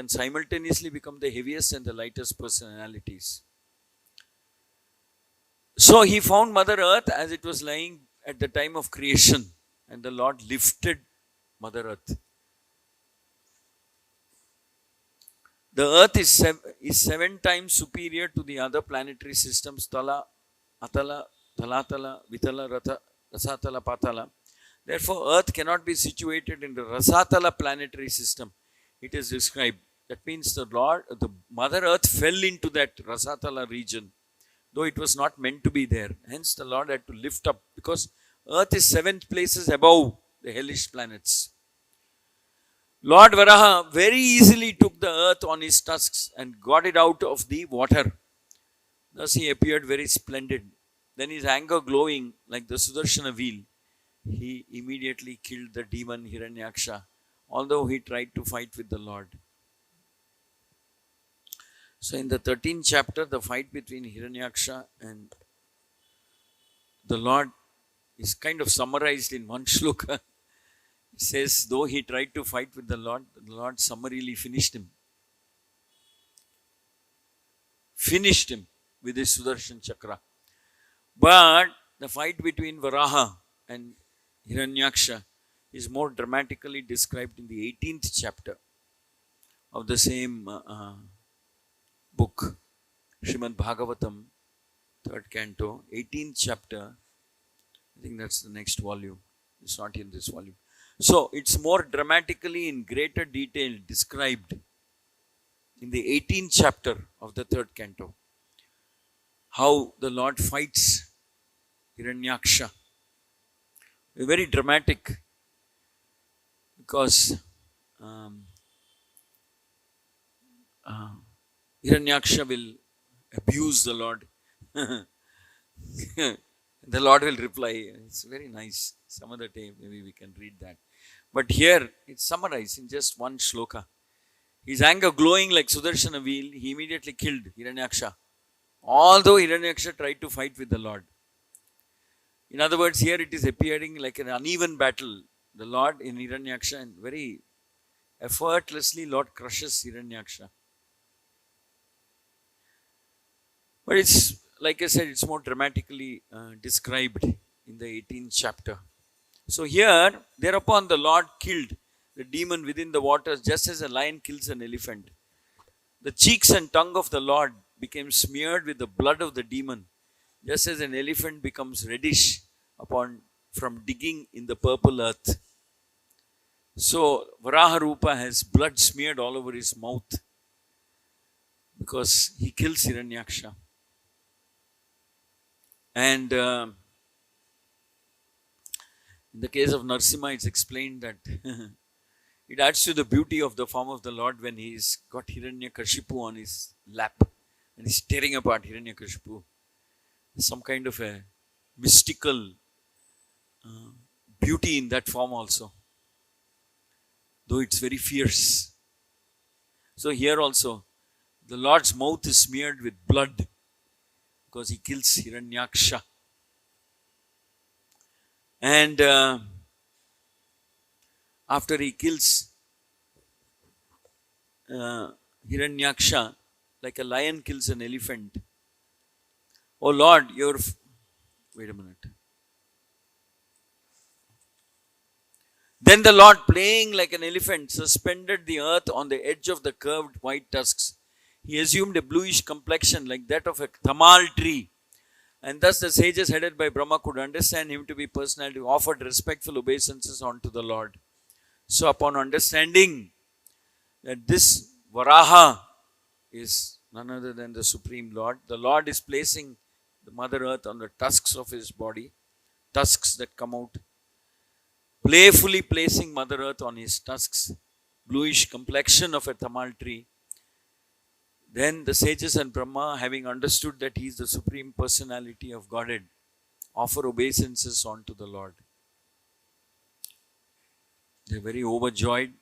simultaneously become the heaviest and the lightest personalities. So he found Mother Earth as it was lying at the time of creation, and the Lord lifted Mother Earth. The Earth is seven times superior to the other planetary systems, Tala, Atala, Talatala, Vitala, Rasatala, Patala. Therefore, Earth cannot be situated in the Rasatala planetary system. It is described. That means the Mother Earth fell into that Rasatala region, though it was not meant to be there. Hence, the Lord had to lift up, because Earth is 7 places above the hellish planets. Lord Varaha very easily took the earth on his tusks and got it out of the water. Thus he appeared very splendid. Then his anger glowing like the Sudarshana wheel, he immediately killed the demon Hiranyaksha, although he tried to fight with the Lord. So in the 13th chapter, the fight between Hiranyaksha and the Lord is kind of summarized in one shloka. It says, though he tried to fight with the Lord summarily finished him. Finished him with his Sudarshan Chakra. But the fight between Varaha and Hiranyaksha is more dramatically described in the 18th chapter of the same book, Srimad Bhagavatam, 3rd canto, 18th chapter. I think that's the next volume. It's not in this volume. So it's more dramatically in greater detail described in the 18th chapter of the 3rd canto. How the Lord fights Hiranyaksha. Very dramatic, because Hiranyaksha will abuse the Lord. The Lord will reply. It's very nice. Some other day maybe we can read that. But here it's summarized in just one shloka. His anger glowing like Sudarshana wheel, he immediately killed Hiranyaksha, although Hiranyaksha tried to fight with the Lord. In other words, here it is appearing like an uneven battle. The Lord in Hiranyaksha, and very effortlessly Lord crushes Hiranyaksha. But it's, like I said, it's more dramatically described in the 18th chapter. So here, thereupon the Lord killed the demon within the waters, just as a lion kills an elephant. The cheeks and tongue of the Lord became smeared with the blood of the demon, just as an elephant becomes reddish from digging in the purple earth. So Varaha Rupa has blood smeared all over his mouth, because he kills Hiranyaksha. And in the case of Narsimha, it's explained that it adds to the beauty of the form of the Lord when he's got Hiranyakashipu on his lap and he's tearing apart Hiranyakashipu. There's some kind of a mystical beauty in that form also, though it's very fierce. So here also, the Lord's mouth is smeared with blood because he kills Hiranyaksha. And after he kills Hiranyaksha, like a lion kills an elephant. Oh Lord, wait a minute. Then the Lord, playing like an elephant, suspended the earth on the edge of the curved white tusks. He assumed a bluish complexion like that of a tamal tree. And thus the sages headed by Brahma could understand him to be personality, offered respectful obeisances unto the Lord. So upon understanding that this Varaha is none other than the Supreme Lord, the Lord is placing the Mother Earth on the tusks of his body, tusks that come out, playfully placing Mother Earth on his tusks, bluish complexion of a tamal tree. Then the sages and Brahma, having understood that he is the Supreme Personality of Godhead, offer obeisances unto the Lord. They are very overjoyed.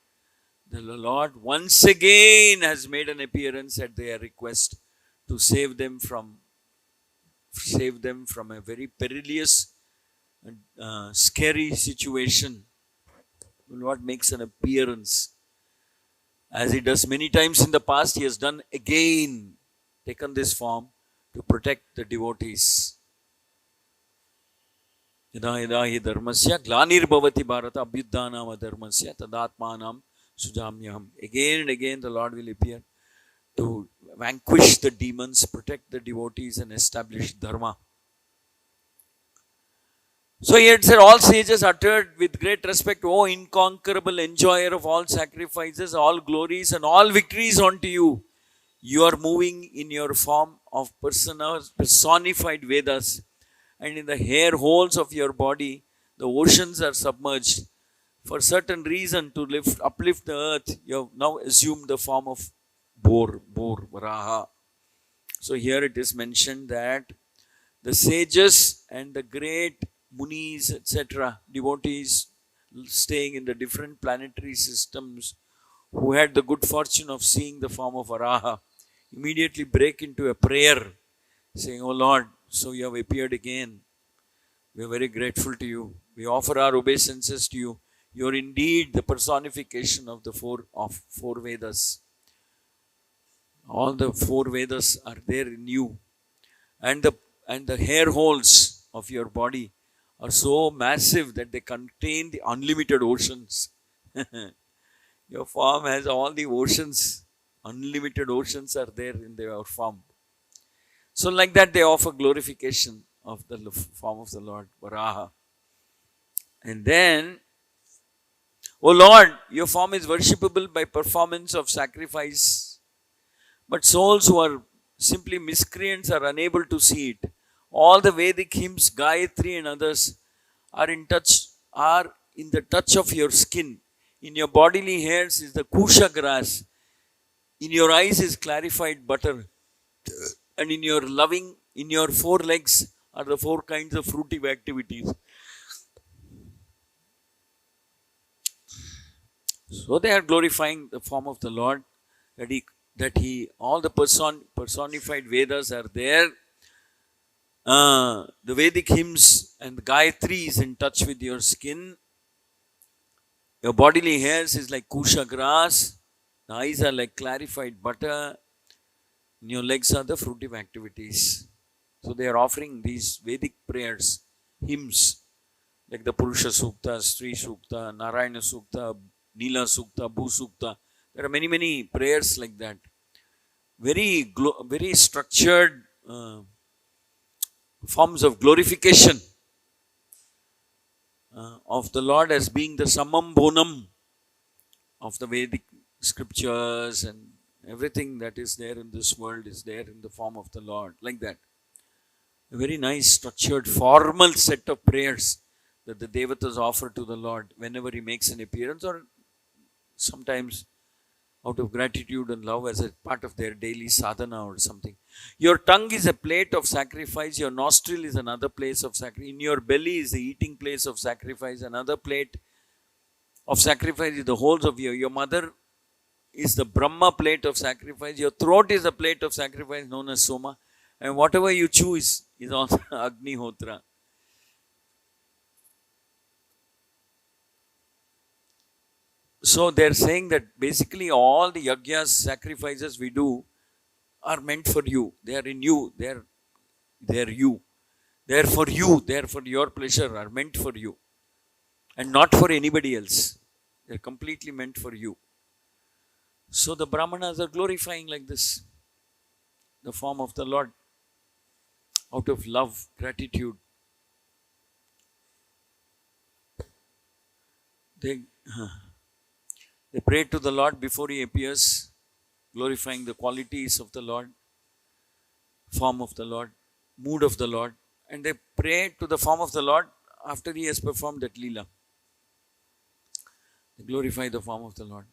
The Lord once again has made an appearance at their request to save them from a very perilous and scary situation. The Lord makes an appearance. As he does many times in the past, he has done again, taken this form to protect the devotees. Yada yada hi dharmasya glanirбhavati bharata abhyudhanam adharmasya tadatmanam sujamyaham. Again and again the Lord will appear to vanquish the demons, protect the devotees and establish dharma. So here it said, all sages uttered with great respect, O inconquerable enjoyer of all sacrifices, all glories and all victories unto you. You are moving in your form of personified Vedas, and in the hair holes of your body, the oceans are submerged. For certain reason, to uplift the earth, you have now assumed the form of Varaha. So here it is mentioned that the sages and the great munis, etc., devotees staying in the different planetary systems who had the good fortune of seeing the form of Varaha immediately break into a prayer saying, "Oh Lord, so you have appeared again. We are very grateful to you. We offer our obeisances to you. You are indeed the personification of the four Vedas. All the four Vedas are there in you. And the hair holes of your body are so massive that they contain the unlimited oceans." Your form has all the oceans. Unlimited oceans are there in your form. So like that they offer glorification of the form of the Lord, Varaha. And then, "O Lord, your form is worshipable by performance of sacrifice, but souls who are simply miscreants are unable to see it. All the Vedic hymns, Gayatri and others are in the touch of your skin. In your bodily hairs is the kusha grass. In your eyes is clarified butter. And in your four legs are the four kinds of fruitive activities." So they are glorifying the form of the Lord, all the personified Vedas are there. The Vedic hymns and the Gayatri is in touch with your skin. Your bodily hairs is like kusha grass. The eyes are like clarified butter. And your legs are the fruitive activities. So they are offering these Vedic prayers, hymns, like the Purusha Sukta, Sri Sukta, Narayana Sukta, Nila Sukta, Bhu Sukta. There are many, many prayers like that. Very structured forms of glorification of the Lord as being the Samam Bonam of the Vedic scriptures, and everything that is there in this world is there in the form of the Lord, like that. A very nice, structured, formal set of prayers that the Devatas offer to the Lord whenever He makes an appearance, or sometimes out of gratitude and love as a part of their daily sadhana or something. Your tongue is a plate of sacrifice, your nostril is another place of sacrifice, in your belly is the eating place of sacrifice, another plate of sacrifice is the holes of your mother is the Brahma plate of sacrifice, your throat is a plate of sacrifice known as Soma, and whatever you chew is also Agnihotra. So they're saying that basically all the yajnas, sacrifices we do are meant for you. They are in you. They're you. They're for you. They're for your pleasure, are meant for you. And not for anybody else. They're completely meant for you. So the Brahmanas are glorifying like this the form of the Lord out of love, gratitude. They pray to the Lord before He appears, glorifying the qualities of the Lord, form of the Lord, mood of the Lord. And they pray to the form of the Lord after He has performed that Leela. They glorify the form of the Lord.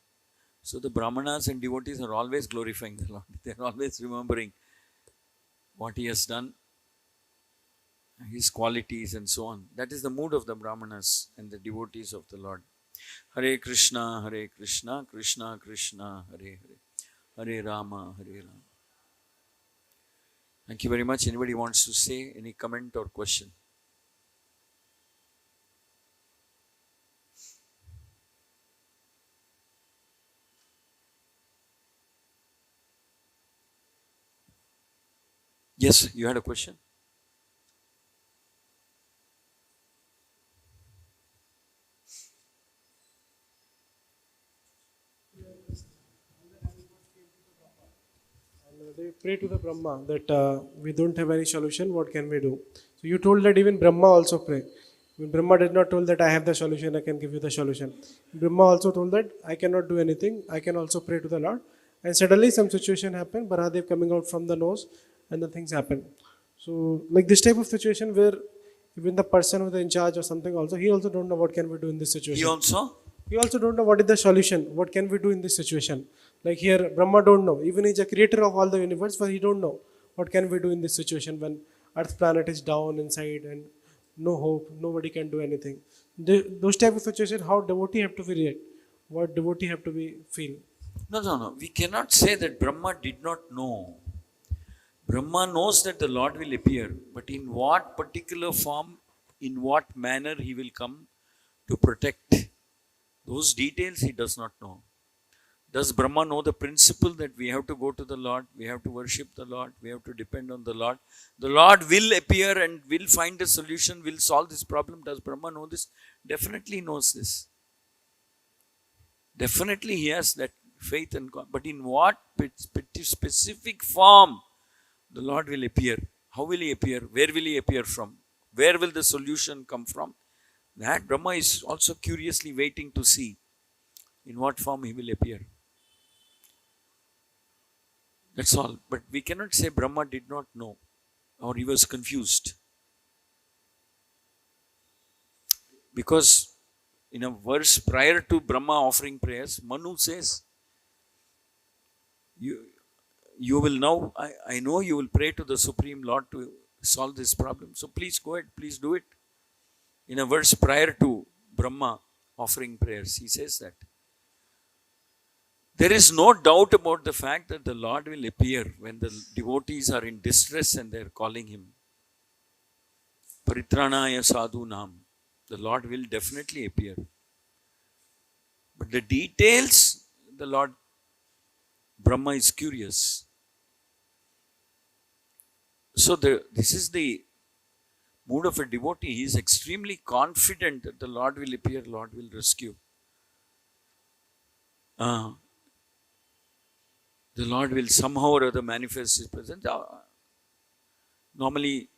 So the Brahmanas and devotees are always glorifying the Lord. They are always remembering what He has done, His qualities and so on. That is the mood of the Brahmanas and the devotees of the Lord. Hare Krishna, Hare Krishna, Krishna Krishna, Hare Hare, Hare Rama, Hare Rama. Thank you very much. Anybody wants to say any comment or question? Yes, you had a question? They pray to the Brahma that we don't have any solution, what can we do? So you told that even Brahma also pray. When Brahma did not told that I have the solution, I can give you the solution. Brahma also told that I cannot do anything, I can also pray to the Lord. And suddenly some situation happened, Baradev coming out from the nose and the things happen. So like this type of situation where even the person who is in charge or something also, he also don't know what can we do in this situation. He also don't know what is the solution. What can we do in this situation? Like here, Brahma don't know. Even he's a creator of all the universe, but he don't know what can we do in this situation when Earth planet is down inside and no hope, nobody can do anything. Those type of situation, how devotee have to be react? What devotee have to be feel? No. We cannot say that Brahma did not know. Brahma knows that the Lord will appear, but in what particular form, in what manner he will come to protect, those details he does not know. Does Brahma know the principle that we have to go to the Lord, we have to worship the Lord, we have to depend on the Lord? The Lord will appear and will find a solution, will solve this problem. Does Brahma know this? Definitely knows this. Definitely he has that faith and God. But in what specific form the Lord will appear? How will he appear? Where will he appear from? Where will the solution come from? That Brahma is also curiously waiting to see in what form he will appear. That's all. But we cannot say Brahma did not know or he was confused. Because in a verse prior to Brahma offering prayers, Manu says, you will now, I know you will pray to the Supreme Lord to solve this problem. So please go ahead, please do it. In a verse prior to Brahma offering prayers, he says that. There is no doubt about the fact that the Lord will appear when the devotees are in distress and they are calling him. Paritranaya sadhu nam. The Lord will definitely appear. But the details, the Lord, Brahma is curious. So this is the mood of a devotee. He is extremely confident that the Lord will appear, Lord will rescue. The Lord will somehow or other manifest his presence. Normally,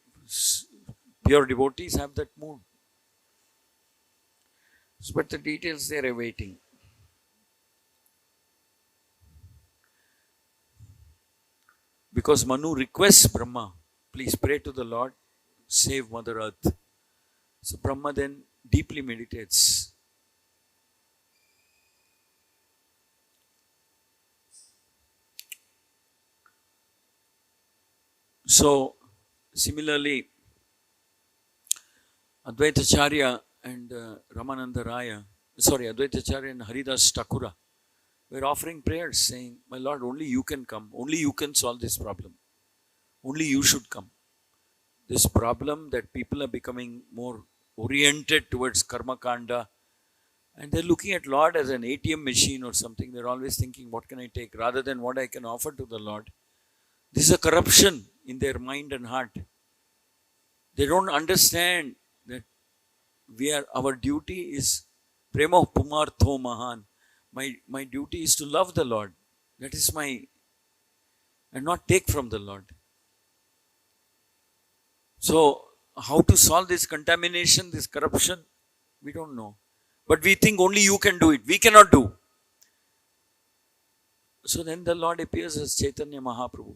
pure devotees have that mood. But the details they are awaiting. Because Manu requests Brahma, please pray to the Lord, save Mother Earth. So Brahma then deeply meditates. So, similarly, Advaitacharya and Ramananda Advaitacharya and Haridas Thakura were offering prayers saying, my Lord, only you can come. Only you can solve this problem. Only you should come. This problem that people are becoming more oriented towards karma kanda and they're looking at Lord as an ATM machine or something. They're always thinking, what can I take rather than what I can offer to the Lord. This is a corruption in their mind and heart. They don't understand that our duty is prema pumartho mahan. My duty is to love the Lord. That is and not take from the Lord. So, how to solve this contamination, this corruption? We don't know. But we think only you can do it. We cannot do. So then the Lord appears as Chaitanya Mahaprabhu.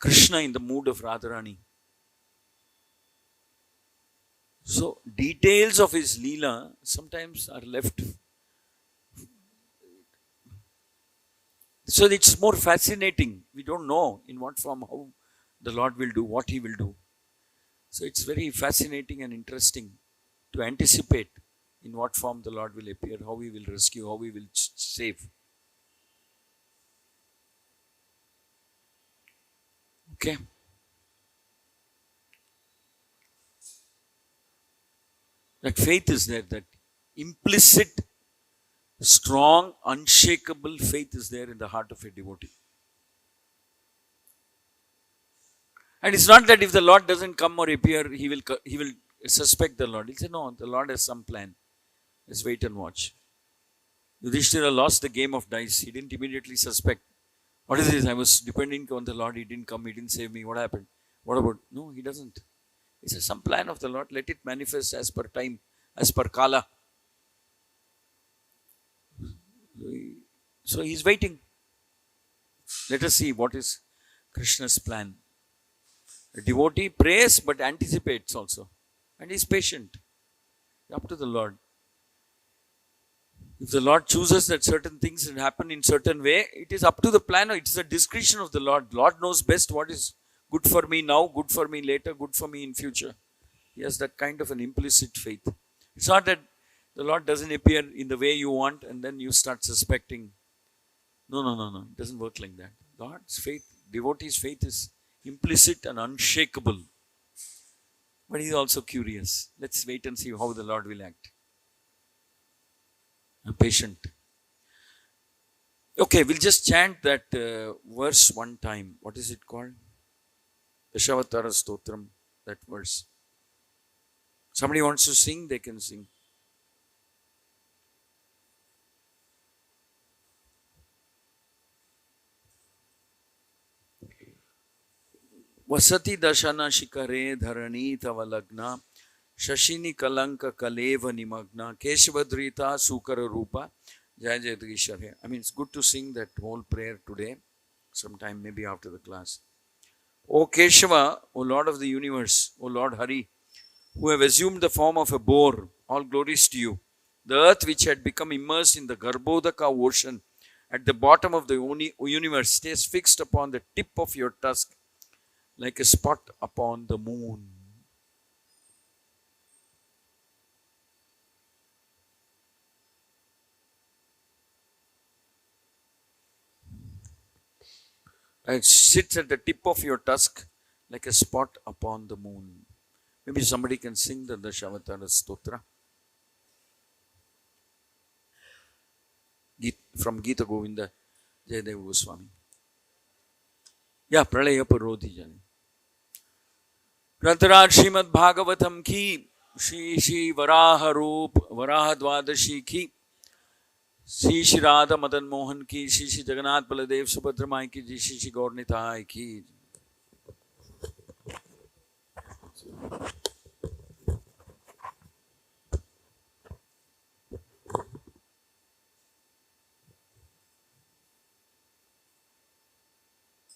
Krsna in the mood of Radharani. So, details of his Leela sometimes are left. So, it's more fascinating. We don't know in what form, how the Lord will do, what he will do. So, it's very fascinating and interesting to anticipate in what form the Lord will appear, how he will rescue, how he will save. Okay. That faith is there, that implicit, strong, unshakable faith is there in the heart of a devotee. And it's not that if the Lord doesn't come or appear, he will suspect the Lord. He'll say, no, the Lord has some plan. Let's wait and watch. Yudhishthira lost the game of dice. He didn't immediately suspect What is this? I was depending on the Lord. He didn't come. He didn't save me. What happened? What about? No, He doesn't. It's some plan of the Lord. Let it manifest as per time, as per Kala. So He's waiting. Let us see what is Krishna's plan. A devotee prays but anticipates also. And is patient. Up to the Lord. If the Lord chooses that certain things will happen in certain way, it is up to the planner. It is the discretion of the Lord. Lord knows best what is good for me now, good for me later, good for me in future. He has that kind of an implicit faith. It's not that the Lord doesn't appear in the way you want and then you start suspecting. No. It doesn't work like that. God's faith, devotee's faith is implicit and unshakable. But He's also curious. Let's wait and see how the Lord will act. I'm patient. Okay, we'll just chant that verse one time. What is it called? Dashavatara Stotram, that verse. Somebody wants to sing, they can sing. Vasati dashana shikare dharani tavalagna Shashini kalanka kaleva nimagna Keshvadrita sukara rupa Jai Jayadgishare. I mean, it's good to sing that whole prayer today, sometime maybe after the class. O Keshava, O Lord of the universe, O Lord Hari, who have assumed the form of a boar, all glories to you. The earth which had become immersed in the Garbhodaka ocean at the bottom of the universe stays fixed upon the tip of your tusk like a spot upon the moon. It sits at the tip of your tusk like a spot upon the moon. Maybe somebody can sing the Dashavatara Stotra from Gita Govinda Jayadeva Goswami. Yeah, Pralaya Parodi Jani. Grantaraj Srimad Bhagavatam ki Shri Varaha Roop Varaha Dwadashi ki Shri Shri Radha Madan Mohan ki Shri Shri Jagannath Baladev Subhadra Mai ki Shri Shri Gaur Nitai ki